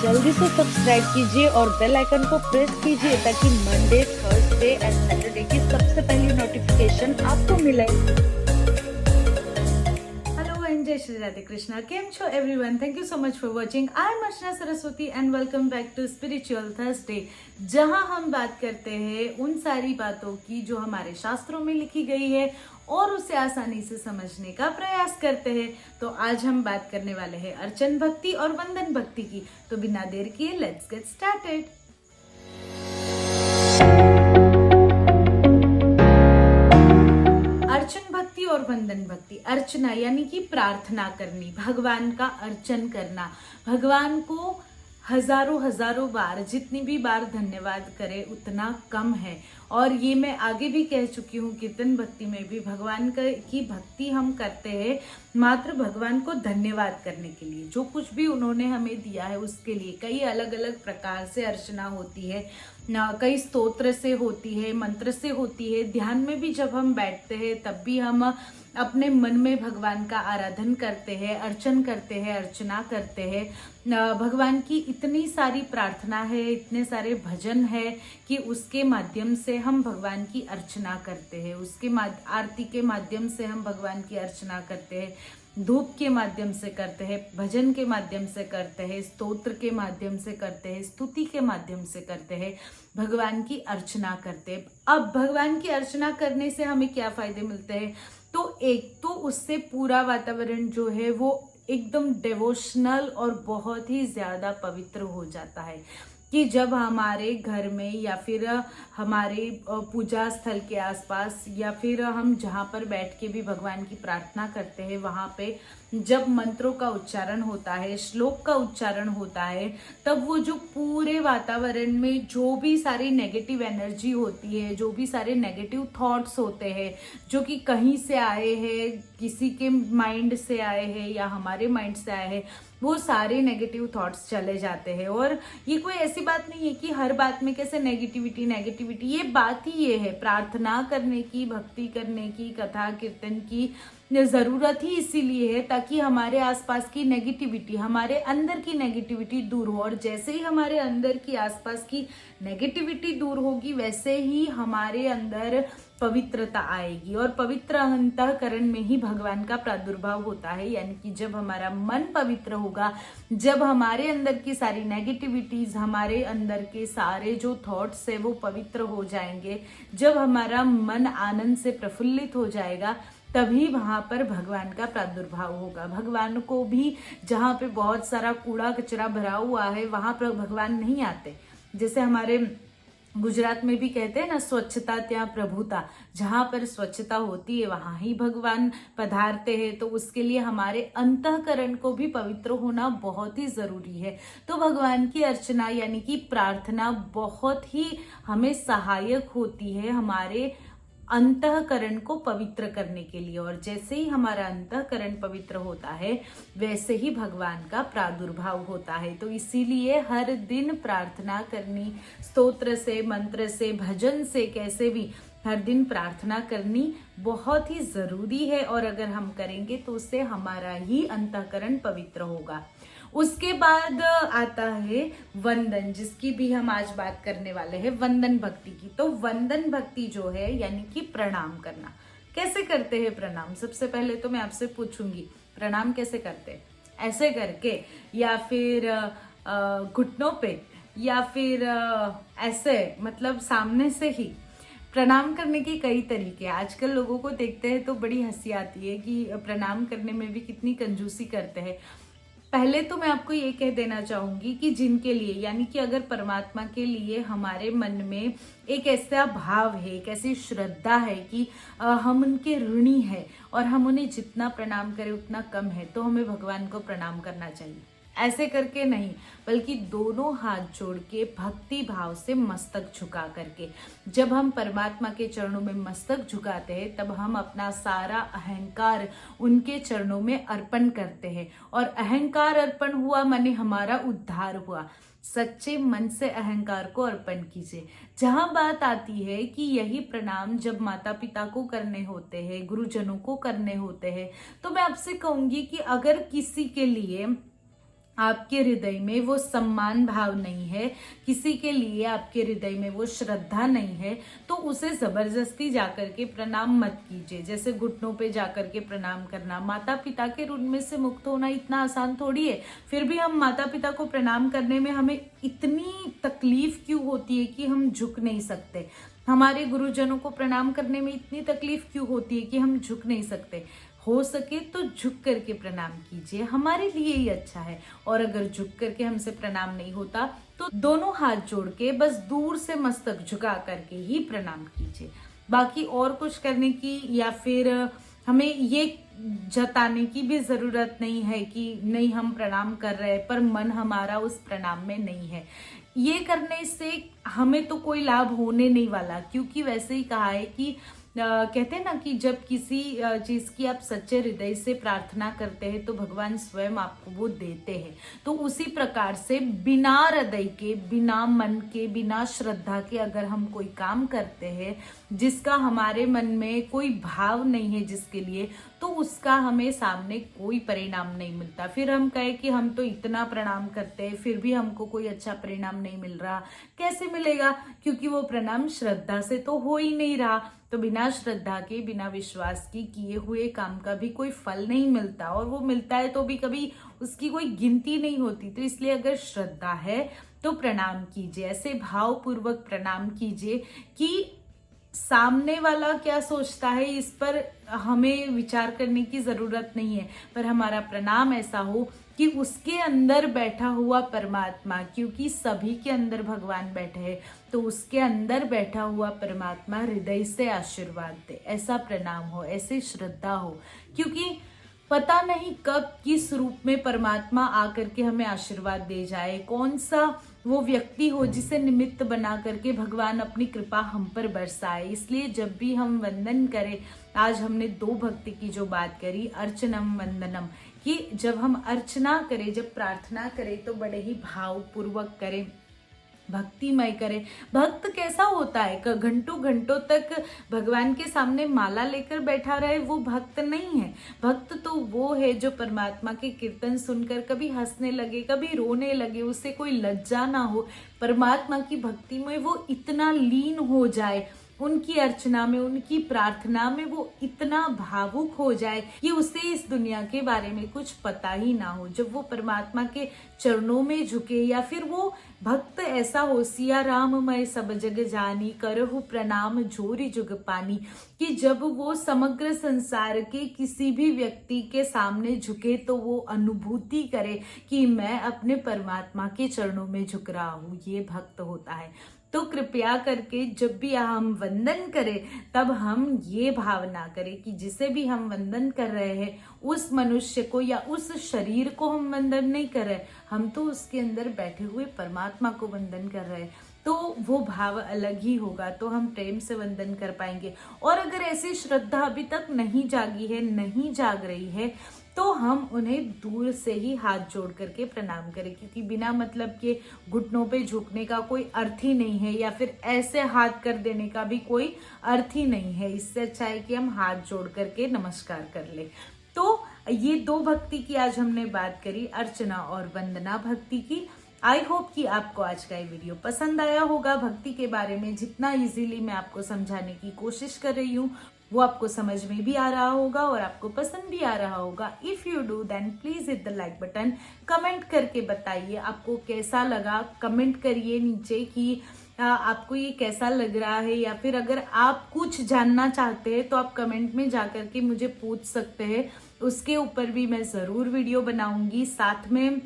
जल्दी से सब्सक्राइब कीजिए और बेल आइकन को प्रेस कीजिए ताकि मंडे, थर्सडे एंड सैटरडे की सबसे पहली नोटिफिकेशन आपको मिले। हेलो एंड जय श्री राधे कृष्णा। केम छो everyone, thank you so much for watching. I am Archana Saraswati and welcome back to spiritual Thursday, जहां हम बात करते हैं उन सारी बातों की जो हमारे शास्त्रों में लिखी गई है और उसे आसानी से समझने का प्रयास करते हैं। तो आज हम बात करने वाले हैं अर्चन भक्ति और वंदन भक्ति की। तो बिना देर किए लेट्स गेट स्टार्टेड। अर्चन भक्ति और वंदन भक्ति। अर्चना यानी कि प्रार्थना करनी, भगवान का अर्चन करना, भगवान को हजारों बार, जितनी भी बार धन्यवाद करे उतना कम है। और ये मैं आगे भी कह चुकी हूँ, कीर्तन भक्ति में भी भगवान की भक्ति हम करते हैं मात्र भगवान को धन्यवाद करने के लिए। जो कुछ भी उन्होंने हमें दिया है उसके लिए कई अलग अलग प्रकार से अर्चना होती है, कई स्तोत्र से होती है, मंत्र से होती है। ध्यान में भी जब हम बैठते हैं तब भी हम अपने मन में भगवान का आराधन करते हैं, अर्चन करते हैं, अर्चना करते हैं। भगवान की इतनी सारी प्रार्थना है, इतने सारे भजन है कि उसके माध्यम से हम भगवान की अर्चना करते हैं। उसके आरती के माध्यम से हम भगवान की अर्चना करते हैं, धूप के माध्यम से करते हैं, भजन के माध्यम से करते हैं, स्तोत्र के माध्यम से करते हैं, स्तुति के माध्यम से करते हैं, भगवान की अर्चना करते हैं। अब भगवान की अर्चना करने से हमें क्या फायदे मिलते हैं? तो एक तो उससे पूरा वातावरण जो है वो एकदम डिवोशनल और बहुत ही ज्यादा पवित्र हो जाता है। कि जब हमारे घर में या फिर हमारे पूजा स्थल के आसपास या फिर हम जहाँ पर बैठ के भी भगवान की प्रार्थना करते हैं, वहाँ पे जब मंत्रों का उच्चारण होता है, श्लोक का उच्चारण होता है, तब वो जो पूरे वातावरण में जो भी सारी नेगेटिव एनर्जी होती है, जो भी सारे नेगेटिव थॉट्स होते हैं, जो कि कहीं से आए हैं, किसी के माइंड से आए हैं या हमारे माइंड से आए हैं, वो सारे नेगेटिव थॉट्स चले जाते हैं। और ये कोई ऐसी बात नहीं है कि हर बात में कैसे नेगेटिविटी, ये बात ही ये है। प्रार्थना करने की, भक्ति करने की, कथा कीर्तन की जरूरत ही इसीलिए है ताकि हमारे आसपास की नेगेटिविटी, हमारे अंदर की नेगेटिविटी दूर हो। और जैसे ही हमारे अंदर की आसपास की नेगेटिविटी दूर होगी वैसे ही हमारे अंदर पवित्रता आएगी। और पवित्र अंतःकरण में ही भगवान का प्रादुर्भाव होता है। यानी कि जब हमारा मन पवित्र होगा, जब हमारे अंदर की सारी नेगेटिविटीज, हमारे अंदर के सारे जो थॉट्स है वो पवित्र हो जाएंगे, जब हमारा मन आनंद से प्रफुल्लित हो जाएगा, तभी वहां पर भगवान का प्रादुर्भाव होगा। भगवान को भी जहाँ पे बहुत सारा कूड़ा कचरा भरा हुआ है वहां पर भगवान नहीं आते। जैसे हमारे गुजरात में भी कहते हैं ना, स्वच्छता त्या प्रभुता। जहां पर स्वच्छता होती है वहां ही भगवान पधारते हैं। तो उसके लिए हमारे अंतःकरण को भी पवित्र होना बहुत ही जरूरी है। तो भगवान की अर्चना यानी कि प्रार्थना बहुत ही हमें सहायक होती है हमारे अंतःकरण को पवित्र करने के लिए। और जैसे ही हमारा अंतःकरण पवित्र होता है वैसे ही भगवान का प्रादुर्भाव होता है। तो इसीलिए हर दिन प्रार्थना करनी, स्तोत्र से, मंत्र से, भजन से, कैसे भी हर दिन प्रार्थना करनी बहुत ही जरूरी है। और अगर हम करेंगे तो उससे हमारा ही अंतःकरण पवित्र होगा। उसके बाद आता है वंदन, जिसकी भी हम आज बात करने वाले हैं, वंदन भक्ति की। तो वंदन भक्ति जो है यानी कि प्रणाम करना। कैसे करते हैं प्रणाम? सबसे पहले तो मैं आपसे पूछूंगी, प्रणाम कैसे करते हैं? ऐसे करके, या फिर घुटनों पे, या फिर ऐसे, मतलब सामने से ही? प्रणाम करने के कई तरीके। आजकल लोगों को देखते हैं तो बड़ी हंसी आती है कि प्रणाम करने में भी कितनी कंजूसी करते हैं। पहले तो मैं आपको ये कह देना चाहूंगी कि जिनके लिए, यानी कि अगर परमात्मा के लिए हमारे मन में एक ऐसा भाव है, एक ऐसी श्रद्धा है कि हम उनके ऋणी हैं और हम उन्हें जितना प्रणाम करें उतना कम है, तो हमें भगवान को प्रणाम करना चाहिए। ऐसे करके नहीं, बल्कि दोनों हाथ जोड़ के भक्ति भाव से मस्तक झुका करके। जब हम परमात्मा के चरणों में मस्तक झुकाते हैं तब हम अपना सारा अहंकार उनके चरणों में अर्पण करते हैं। और अहंकार अर्पण हुआ माने हमारा उद्धार हुआ। सच्चे मन से अहंकार को अर्पण कीजिए। जहां बात आती है कि यही प्रणाम जब माता पिता को करने होते हैं, गुरुजनों को करने होते हैं, तो मैं आपसे कहूंगी कि अगर किसी के लिए आपके हृदय में वो सम्मान भाव नहीं है, किसी के लिए आपके हृदय में वो श्रद्धा नहीं है, तो उसे जबरदस्ती जाकर के प्रणाम मत कीजिए। जैसे घुटनों पे जाकर के प्रणाम करना, माता पिता के ऋण में से मुक्त होना इतना आसान थोड़ी है। फिर भी हम माता पिता को प्रणाम करने में हमें इतनी तकलीफ क्यों होती है कि हम झुक नहीं सकते। हमारे गुरुजनों को प्रणाम करने में इतनी तकलीफ क्यों होती है कि हम झुक नहीं सकते। हो सके तो झुक करके प्रणाम कीजिए, हमारे लिए ही अच्छा है। और अगर झुक करके हमसे प्रणाम नहीं होता तो दोनों हाथ जोड़ के बस दूर से मस्तक झुका करके ही प्रणाम कीजिए। बाकी और कुछ करने की या फिर हमें ये जताने की भी जरूरत नहीं है कि नहीं हम प्रणाम कर रहे हैं पर मन हमारा उस प्रणाम में नहीं है। ये करने से हमें तो कोई लाभ होने नहीं वाला, क्योंकि वैसे ही कहा है कि कहते हैं ना कि जब किसी चीज की आप सच्चे हृदय से प्रार्थना करते हैं तो भगवान स्वयं आपको वो देते हैं। तो उसी प्रकार से बिना हृदय के, बिना मन के, बिना श्रद्धा के अगर हम कोई काम करते हैं जिसका हमारे मन में कोई भाव नहीं है जिसके लिए, तो उसका हमें सामने कोई परिणाम नहीं मिलता। फिर हम कहें कि हम तो इतना प्रणाम करते हैं फिर भी हमको कोई अच्छा परिणाम नहीं मिल रहा, कैसे मिलेगा? क्योंकि वो प्रणाम श्रद्धा से तो हो ही नहीं रहा। तो बिना श्रद्धा के, बिना विश्वास के किए हुए काम का भी कोई फल नहीं मिलता, और वो मिलता है तो भी कभी उसकी कोई गिनती नहीं होती। तो इसलिए अगर श्रद्धा है तो प्रणाम कीजिए, ऐसे भावपूर्वक प्रणाम कीजिए कि सामने वाला क्या सोचता है इस पर हमें विचार करने की जरूरत नहीं है, पर हमारा प्रणाम ऐसा हो कि उसके अंदर बैठा हुआ परमात्मा, क्योंकि सभी के अंदर भगवान बैठे हैं, तो उसके अंदर बैठा हुआ परमात्मा हृदय से आशीर्वाद दे, ऐसा प्रणाम हो, ऐसे श्रद्धा हो। क्योंकि पता नहीं कब किस रूप में परमात्मा आकर के हमें आशीर्वाद दे जाए, कौन सा वो व्यक्ति हो जिसे निमित्त बना करके भगवान अपनी कृपा हम पर बरसाए। इसलिए जब भी हम वंदन करें, आज हमने दो भक्ति की जो बात करी, अर्चनम वंदनम, कि जब हम अर्चना करें, जब प्रार्थना करें तो बड़े ही भावपूर्वक करें, भक्तिमय करें। भक्त कैसा होता है? घंटों घंटों तक भगवान के सामने माला लेकर बैठा रहे, वो भक्त नहीं है। भक्त तो वो है जो परमात्मा के कीर्तन सुनकर कभी हंसने लगे, कभी रोने लगे, उसे कोई लज्जा ना हो, परमात्मा की भक्ति में वो इतना लीन हो जाए, उनकी अर्चना में, उनकी प्रार्थना में वो इतना भावुक हो जाए कि उसे इस दुनिया के बारे में कुछ पता ही ना हो। जब वो परमात्मा के चरणों में झुके, या फिर वो भक्त ऐसा हो, सिया राम मैं सब जग जानी, करहु प्रणाम जोरी जुग पानी, कि जब वो समग्र संसार के किसी भी व्यक्ति के सामने झुके तो वो अनुभूति करे कि मैं अपने परमात्मा के चरणों में झुक रहा हूँ, ये भक्त होता है। तो कृपया करके जब भी हम वंदन करें तब हम ये भावना करें कि जिसे भी हम वंदन कर रहे हैं उस मनुष्य को या उस शरीर को हम वंदन नहीं कर रहे, हम तो उसके अंदर बैठे हुए परमात्मा को वंदन कर रहे हैं। तो वो भाव अलग ही होगा, तो हम प्रेम से वंदन कर पाएंगे। और अगर ऐसी श्रद्धा अभी तक नहीं जागी है, नहीं जाग रही है, तो हम उन्हें दूर से ही हाथ जोड़ करके प्रणाम करें, क्योंकि बिना मतलब के घुटनों पे झुकने का कोई अर्थ ही नहीं है, या फिर ऐसे हाथ कर देने का भी कोई अर्थ ही नहीं है। इससे अच्छा है कि हम हाथ जोड़ करके नमस्कार कर ले। तो ये दो भक्ति की आज हमने बात करी, अर्चना और वंदना भक्ति की। आई होप कि आपको आज का ये वीडियो पसंद आया होगा। भक्ति के बारे में जितना इजीली मैं आपको समझाने की कोशिश कर रही हूँ वो आपको समझ में भी आ रहा होगा और आपको पसंद भी आ रहा होगा। If you do then please hit the like button. Comment करके बताइए आपको कैसा लगा, कमेंट करिए नीचे कि आपको ये कैसा लग रहा है, या फिर अगर आप कुछ जानना चाहते हैं तो आप कमेंट में जाकर के मुझे पूछ सकते हैं, उसके ऊपर भी मैं ज़रूर वीडियो बनाऊंगी। साथ में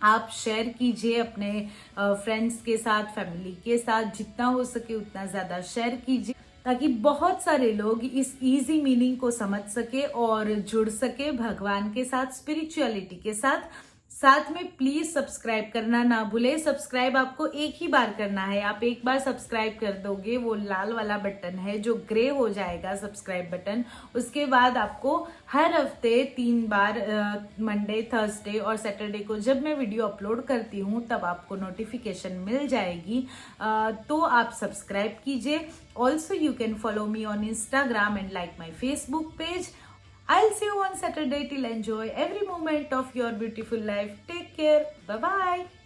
आप शेयर कीजिए अपने फ्रेंड्स के साथ, फैमिली के साथ, जितना हो सके उतना ज़्यादा शेयर कीजिए, ताकि बहुत सारे लोग इस इजी मीनिंग को समझ सके और जुड़ सके भगवान के साथ, स्पिरिचुअलिटी के साथ। साथ में प्लीज सब्सक्राइब करना ना भूले। सब्सक्राइब आपको एक ही बार करना है, आप एक बार सब्सक्राइब कर दोगे, वो लाल वाला बटन है जो ग्रे हो जाएगा सब्सक्राइब बटन, उसके बाद आपको हर हफ्ते 3 बार मंडे, थर्सडे और सैटरडे को जब मैं वीडियो अपलोड करती हूँ तब आपको नोटिफिकेशन मिल जाएगी। तो आप सब्सक्राइब कीजिए। Also you can follow me on Instagram and like my Facebook page. I'll see you on Saturday. Till enjoy every moment of your beautiful life. Take care. Bye bye.